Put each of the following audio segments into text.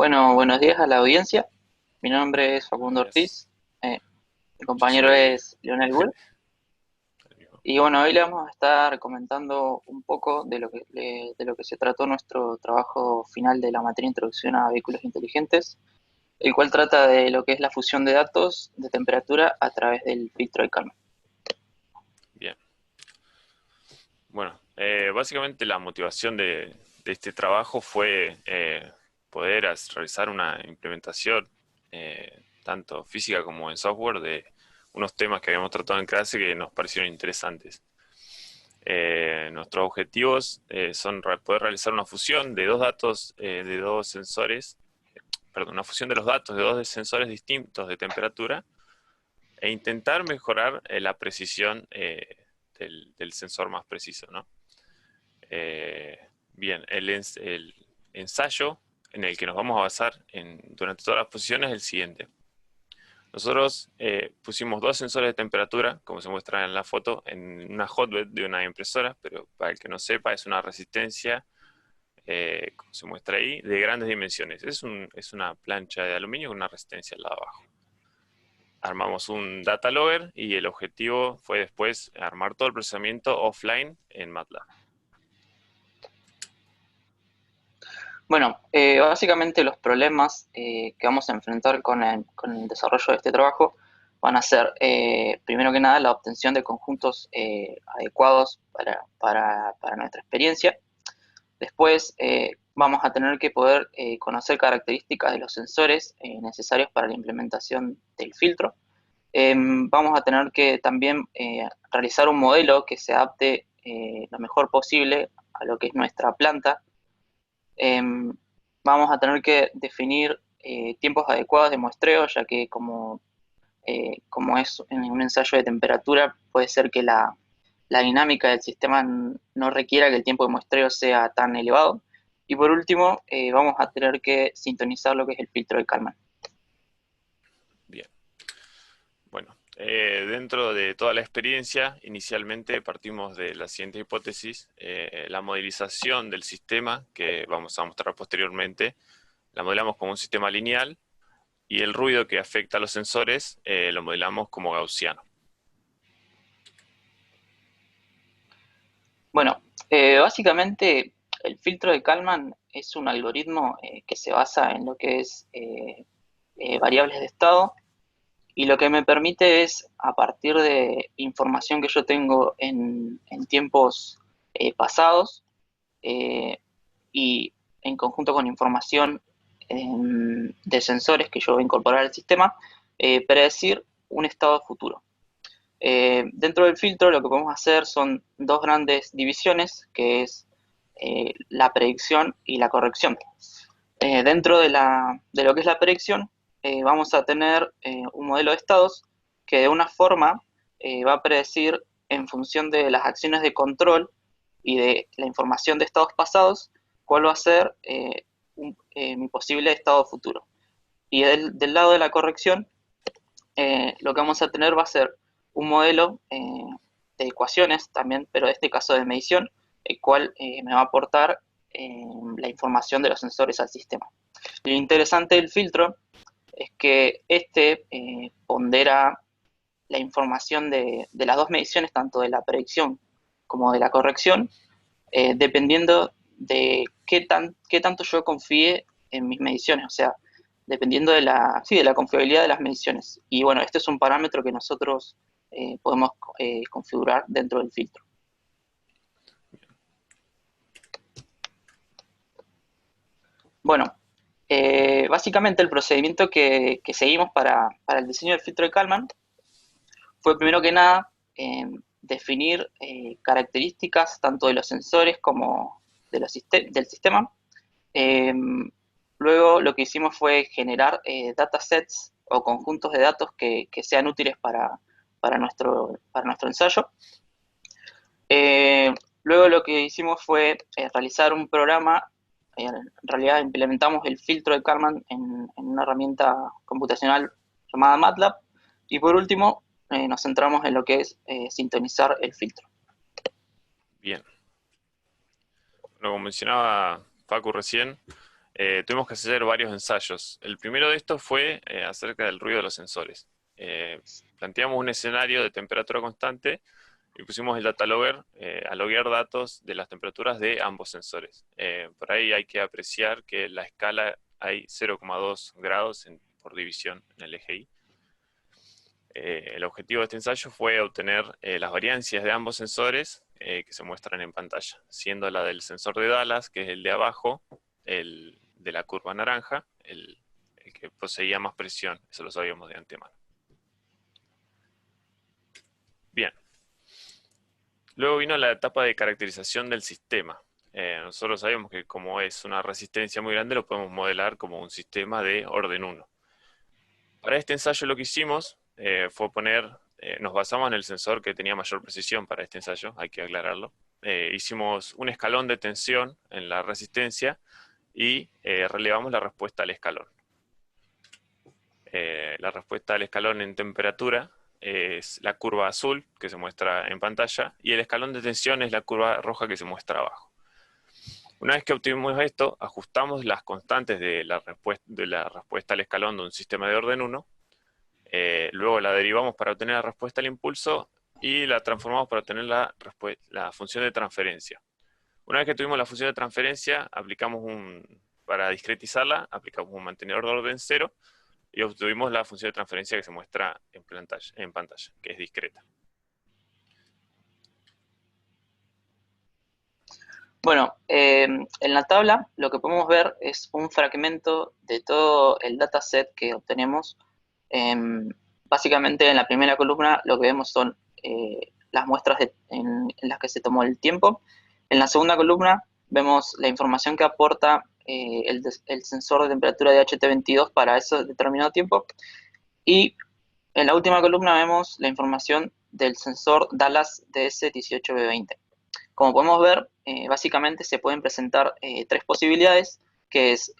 Bueno, buenos días a la audiencia. Mi nombre es Buenos Facundo días. Ortiz. Mi Yo compañero soy es Leonel Bull. el mismo. Y bueno, hoy le vamos a estar comentando un poco de lo que se trató nuestro trabajo final de la materia Introducción a Vehículos Inteligentes, el cual trata de lo que es la fusión de datos de temperatura a través del filtro de Kalman. Bien. Bueno, básicamente la motivación de este trabajo fue poder realizar una implementación, tanto física como en software, de unos temas que habíamos tratado en clase que nos parecieron interesantes. Nuestros objetivos son poder realizar una fusión de dos datos de dos sensores, perdón, una fusión de los datos de dos sensores distintos de temperatura e intentar mejorar la precisión del sensor más preciso, ¿no? Eh, Bien, el ensayo en el que nos vamos a basar durante todas las posiciones es el siguiente. Nosotros pusimos dos sensores de temperatura, como se muestra en la foto, en una hotbed de una impresora, pero para el que no sepa, es una resistencia, como se muestra ahí, de grandes dimensiones. Es una plancha de aluminio con una resistencia al lado abajo. Armamos un data logger y el objetivo fue después armar todo el procesamiento offline en MATLAB. Bueno, básicamente los problemas que vamos a enfrentar con el desarrollo de este trabajo van a ser, primero que nada, la obtención de conjuntos adecuados para nuestra experiencia. Después vamos a tener que poder conocer características de los sensores necesarios para la implementación del filtro. Vamos a tener que también realizar un modelo que se adapte lo mejor posible a lo que es nuestra planta. Vamos a tener que definir tiempos adecuados de muestreo, ya que como es en un ensayo de temperatura, puede ser que la dinámica del sistema no requiera que el tiempo de muestreo sea tan elevado. Y por último, vamos a tener que sintonizar lo que es el filtro de Kalman. Bien, bueno, dentro de toda la experiencia, inicialmente partimos de la siguiente hipótesis: la modelización del sistema, que vamos a mostrar posteriormente, la modelamos como un sistema lineal y el ruido que afecta a los sensores lo modelamos como gaussiano. Bueno, básicamente el filtro de Kalman es un algoritmo que se basa en lo que es variables de estado y lo que me permite es, a partir de información que yo tengo en tiempos pasados eh, y en conjunto con información de sensores que yo voy a incorporar al sistema, predecir un estado futuro. Dentro del filtro lo que podemos hacer son dos grandes divisiones, que es la predicción y la corrección. Dentro de lo que es la predicción, vamos a tener un modelo de estados que de una forma va a predecir en función de las acciones de control y de la información de estados pasados, cuál va a ser mi posible estado futuro. Y del lado de la corrección, lo que vamos a tener va a ser un modelo de ecuaciones también, pero en este caso de medición, el cual me va a aportar la información de los sensores al sistema. Lo interesante del filtro es que este pondera la información de las dos mediciones, tanto de la predicción como de la corrección, dependiendo de qué tanto yo confíe en mis mediciones, o sea, dependiendo sí, de la confiabilidad de las mediciones. Y bueno, este es un parámetro que nosotros podemos configurar dentro del filtro. Bueno, básicamente el procedimiento que seguimos para el diseño del filtro de Kalman fue primero que nada definir características tanto de los sensores como del sistema. Eh, Luego lo que hicimos fue generar datasets o conjuntos de datos que sean útiles para nuestro ensayo. Luego lo que hicimos fue realizar un programa, en realidad implementamos el filtro de Kalman en una herramienta computacional llamada MATLAB. Y por último, nos centramos en lo que es sintonizar el filtro. Bien, bueno, como mencionaba Facu recién, tuvimos que hacer varios ensayos. El primero de estos fue acerca del ruido de los sensores. Planteamos un escenario de temperatura constante y pusimos el data logger a loguear datos de las temperaturas de ambos sensores. Por ahí hay que apreciar que la escala hay 0,2 grados por división en el eje Y. El objetivo de este ensayo fue obtener las variancias de ambos sensores que se muestran en pantalla, siendo la del sensor de Dallas, que es el de abajo, el de la curva naranja, el que poseía más presión, eso lo sabíamos de antemano. Bien. Luego vino la etapa de caracterización del sistema. Nosotros sabemos que como es una resistencia muy grande, lo podemos modelar como un sistema de orden 1. Para este ensayo lo que hicimos fue nos basamos en el sensor que tenía mayor precisión para este ensayo, hay que aclararlo. Hicimos un escalón de tensión en la resistencia y relevamos la respuesta al escalón. La respuesta al escalón en temperatura es la curva azul que se muestra en pantalla y el escalón de tensión es la curva roja que se muestra abajo. Una vez que obtuvimos esto, ajustamos las constantes de la respuesta al escalón de un sistema de orden 1, luego la derivamos para obtener la respuesta al impulso y la transformamos para obtener la función de transferencia. Una vez que tuvimos la función de transferencia, para discretizarla, aplicamos un mantenedor de orden 0 y obtuvimos la función de transferencia que se muestra en pantalla, que es discreta. Bueno, en la tabla lo que podemos ver es un fragmento de todo el dataset que obtenemos. Básicamente en la primera columna lo que vemos son las muestras en las que se tomó el tiempo. En la segunda columna vemos la información que aporta el sensor de temperatura de HT22 para ese determinado tiempo. Y en la última columna vemos la información del sensor Dallas DS18B20. Como podemos ver, básicamente se pueden presentar tres posibilidades, que es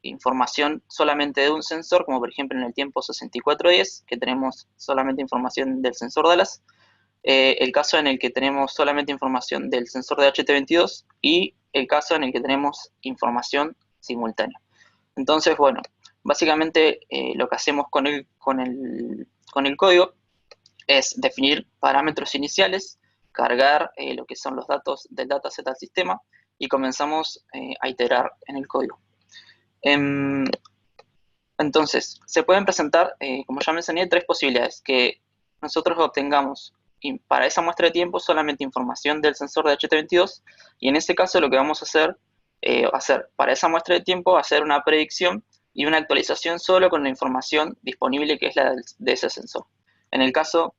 información solamente de un sensor, como por ejemplo en el tiempo 6410, que tenemos solamente información del sensor Dallas, el caso en el que tenemos solamente información del sensor de HT22 y el caso en el que tenemos información simultánea. Entonces, bueno, básicamente lo que hacemos con el código es definir parámetros iniciales, cargar lo que son los datos del dataset al sistema y comenzamos a iterar en el código. Entonces, se pueden presentar, como ya mencioné, tres posibilidades: que nosotros obtengamos para esa muestra de tiempo solamente información del sensor de HT22, y en ese caso lo que vamos a hacer para esa muestra de tiempo, hacer una predicción y una actualización solo con la información disponible, que es la de ese sensor. En el caso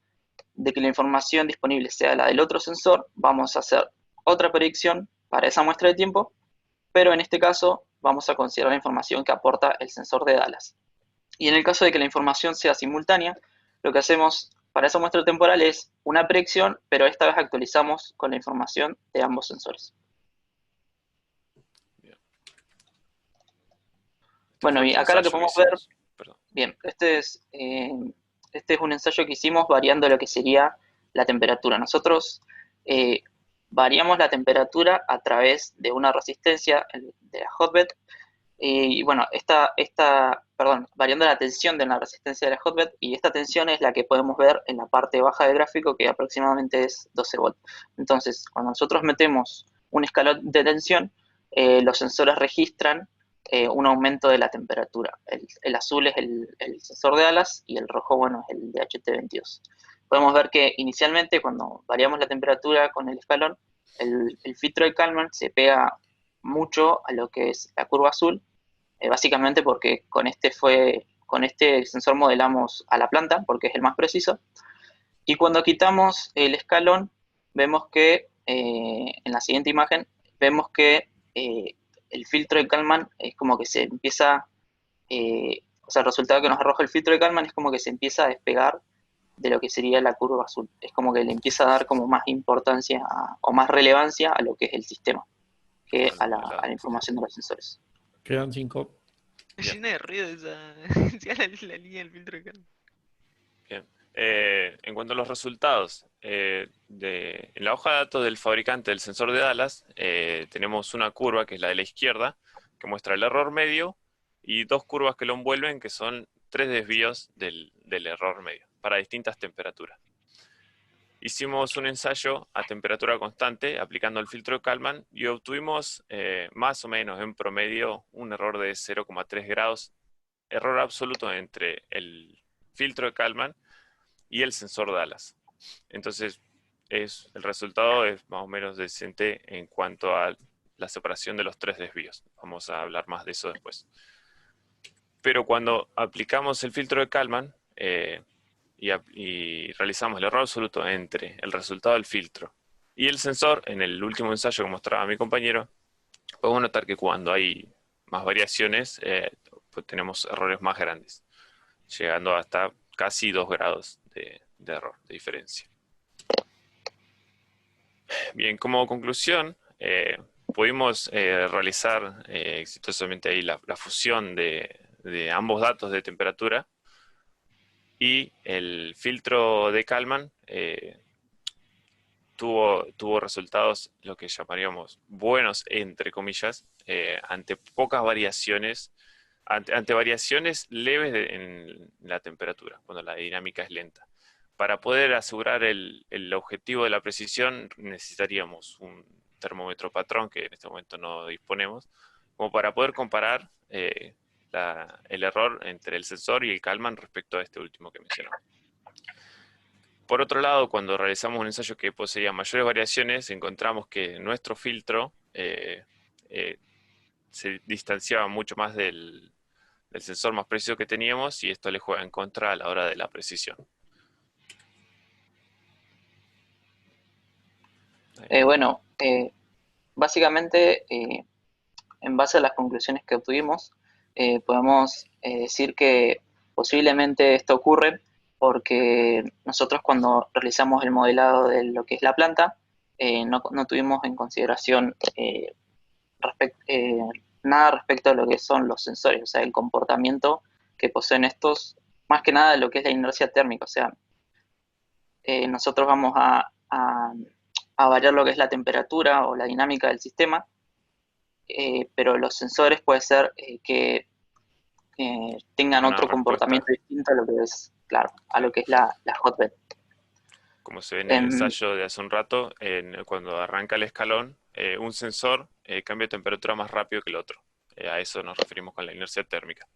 de que la información disponible sea la del otro sensor, vamos a hacer otra predicción para esa muestra de tiempo, pero en este caso vamos a considerar la información que aporta el sensor de Dallas. Y en el caso de que la información sea simultánea, lo que hacemos para esa muestra temporal es una predicción, pero esta vez actualizamos con la información de ambos sensores. Bueno, y acá lo que podemos ver, bien, este es un ensayo que hicimos variando lo que sería la temperatura. Nosotros variamos la temperatura a través de una resistencia de la hotbed, y bueno, variando la tensión de la resistencia de la hotbed, y esta tensión es la que podemos ver en la parte baja del gráfico, que aproximadamente es 12 volts. Entonces, cuando nosotros metemos un escalón de tensión, los sensores registran un aumento de la temperatura. El azul es el sensor de Dallas y el rojo, bueno, es el de HT22. Podemos ver que inicialmente cuando variamos la temperatura con el escalón, el filtro de Kalman se pega mucho a lo que es la curva azul, básicamente porque con este sensor modelamos a la planta, porque es el más preciso. Y cuando quitamos el escalón, vemos que en la siguiente imagen, vemos que el filtro de Kalman es como que se empieza, o sea, el resultado que nos arroja el filtro de Kalman es como que se empieza a despegar de lo que sería la curva azul. Es como que le empieza a dar como más importancia o más relevancia a lo que es el sistema, que a la información de los sensores. Quedan 5. Llena de ruido esa la línea del filtro de Kalman. Bien. En cuanto a los resultados, en la hoja de datos del fabricante del sensor de Dallas, tenemos una curva que es la de la izquierda, que muestra el error medio y 2 curvas que lo envuelven, que son 3 desvíos del error medio para distintas temperaturas. Hicimos un ensayo a temperatura constante aplicando el filtro de Kalman y obtuvimos más o menos en promedio un error de 0,3 grados, error absoluto entre el filtro de Kalman y el sensor Dallas. Entonces, el resultado es más o menos decente en cuanto a la separación de los 3 desvíos. Vamos a hablar más de eso después. Pero cuando aplicamos el filtro de Kalman y realizamos el error absoluto entre el resultado del filtro y el sensor, en el último ensayo que mostraba mi compañero, podemos notar que cuando hay más variaciones, pues tenemos errores más grandes, llegando hasta casi 2 grados de error, de diferencia. Bien, como conclusión, pudimos realizar exitosamente ahí la fusión de ambos datos de temperatura, y el filtro de Kalman tuvo resultados, lo que llamaríamos buenos, entre comillas, ante pocas variaciones, ante variaciones leves en la temperatura, cuando la dinámica es lenta. Para poder asegurar el objetivo de la precisión necesitaríamos un termómetro patrón, que en este momento no disponemos, como para poder comparar el error entre el sensor y el Kalman respecto a este último que mencionamos. Por otro lado, cuando realizamos un ensayo que poseía mayores variaciones, encontramos que nuestro filtro se distanciaba mucho más del sensor más preciso que teníamos, y esto le juega en contra a la hora de la precisión. Bueno, básicamente, en base a las conclusiones que obtuvimos, podemos decir que posiblemente esto ocurre porque nosotros, cuando realizamos el modelado de lo que es la planta, no tuvimos en consideración nada respecto a lo que son los sensores, o sea, el comportamiento que poseen estos, más que nada lo que es la inercia térmica. O sea, nosotros vamos a variar lo que es la temperatura o la dinámica del sistema, pero los sensores puede ser que tengan Una otro comportamiento respuesta, distinto a lo que es, claro, a lo que es la hotbed. como se ve en el Em, ensayo de hace un rato, cuando arranca el escalón, un sensor cambia de temperatura más rápido que el otro. A eso nos referimos con la inercia térmica.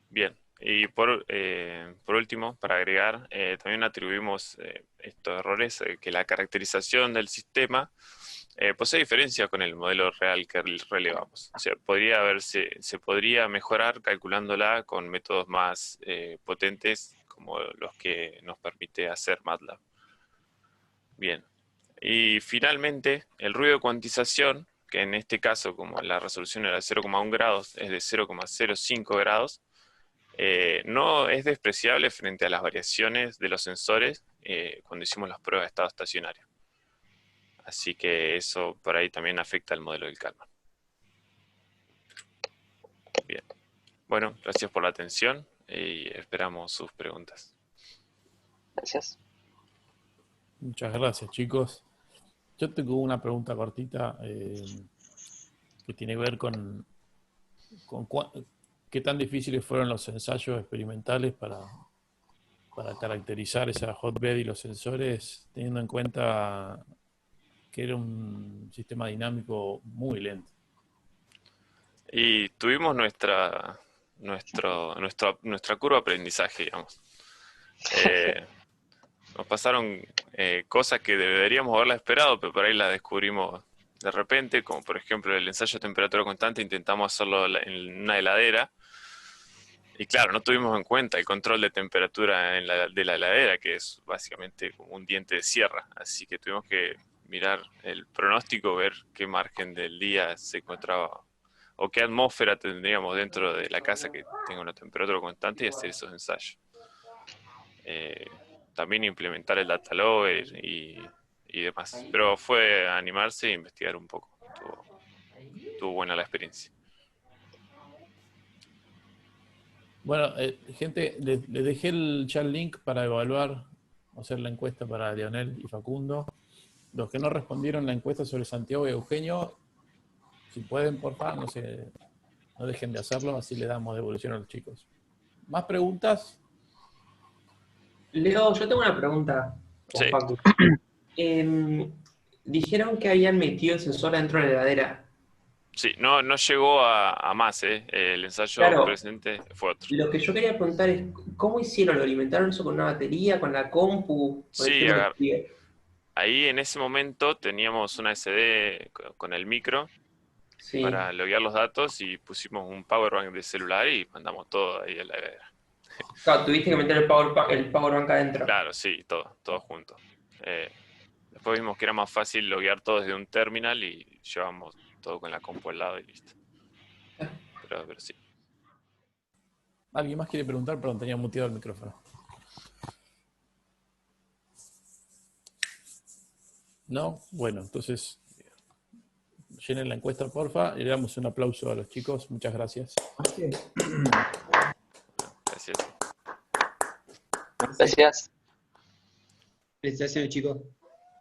Bien, y por último, para agregar, también atribuimos estos errores, que la caracterización del sistema posee diferencia con el modelo real que relevamos. O sea, se podría mejorar calculándola con métodos más potentes, como los que nos permite hacer MATLAB. Bien, y finalmente, el ruido de cuantización, que en este caso, como la resolución era de 0,1 grados, es de 0,05 grados, no es despreciable frente a las variaciones de los sensores cuando hicimos las pruebas de estado estacionario. Así que eso por ahí también afecta al modelo del Kalman. Bien. Bueno, gracias por la atención y esperamos sus preguntas. Gracias. Muchas gracias, chicos. Yo tengo una pregunta cortita que tiene que ver con qué tan difíciles fueron los ensayos experimentales para caracterizar esa hotbed y los sensores, teniendo en cuenta que era un sistema dinámico muy lento. Y tuvimos nuestra curva de aprendizaje, digamos. Nos pasaron cosas que deberíamos haberla esperado, pero por ahí las descubrimos de repente, como por ejemplo el ensayo de temperatura constante. Intentamos hacerlo en una heladera, y claro, no tuvimos en cuenta el control de temperatura de la heladera, que es básicamente como un diente de sierra. Así que tuvimos que mirar el pronóstico, ver qué margen del día se encontraba o qué atmósfera tendríamos dentro de la casa que tenga una temperatura constante, y hacer esos ensayos. También implementar el data logger y demás. Pero fue animarse e investigar un poco. Estuvo buena la experiencia. Bueno, gente, les dejé el chat link para evaluar, hacer la encuesta para Leonel y Facundo. Los que no respondieron la encuesta sobre Santiago y Eugenio, Si pueden, por favor, no dejen de hacerlo, así le damos devolución a los chicos. ¿Más preguntas? Leo, yo tengo una pregunta. O Sí. Facu. Dijeron que habían metido el sensor dentro de la heladera. Sí, no llegó a más, ¿eh? El ensayo Claro. presente fue otro. Lo que yo quería preguntar es, ¿cómo hicieron? ¿Lo alimentaron eso con una batería, con la compu? Por Sí, ejemplo, que- ahí en ese momento teníamos una SD con el micro Sí. para loguear los datos y pusimos un power bank de celular y mandamos todo ahí a la heladera. Claro, tuviste que meter el power bank adentro. Claro, sí, todo junto. Después vimos que era más fácil loguear todo desde un terminal y llevamos todo con la compu al lado y listo. Pero sí. ¿Alguien más quiere preguntar? Perdón, tenía muteado el micrófono. ¿No? Bueno, entonces llenen la encuesta, porfa, y le damos un aplauso a los chicos. Muchas gracias. Gracias. Gracias. Felicitaciones, chicos.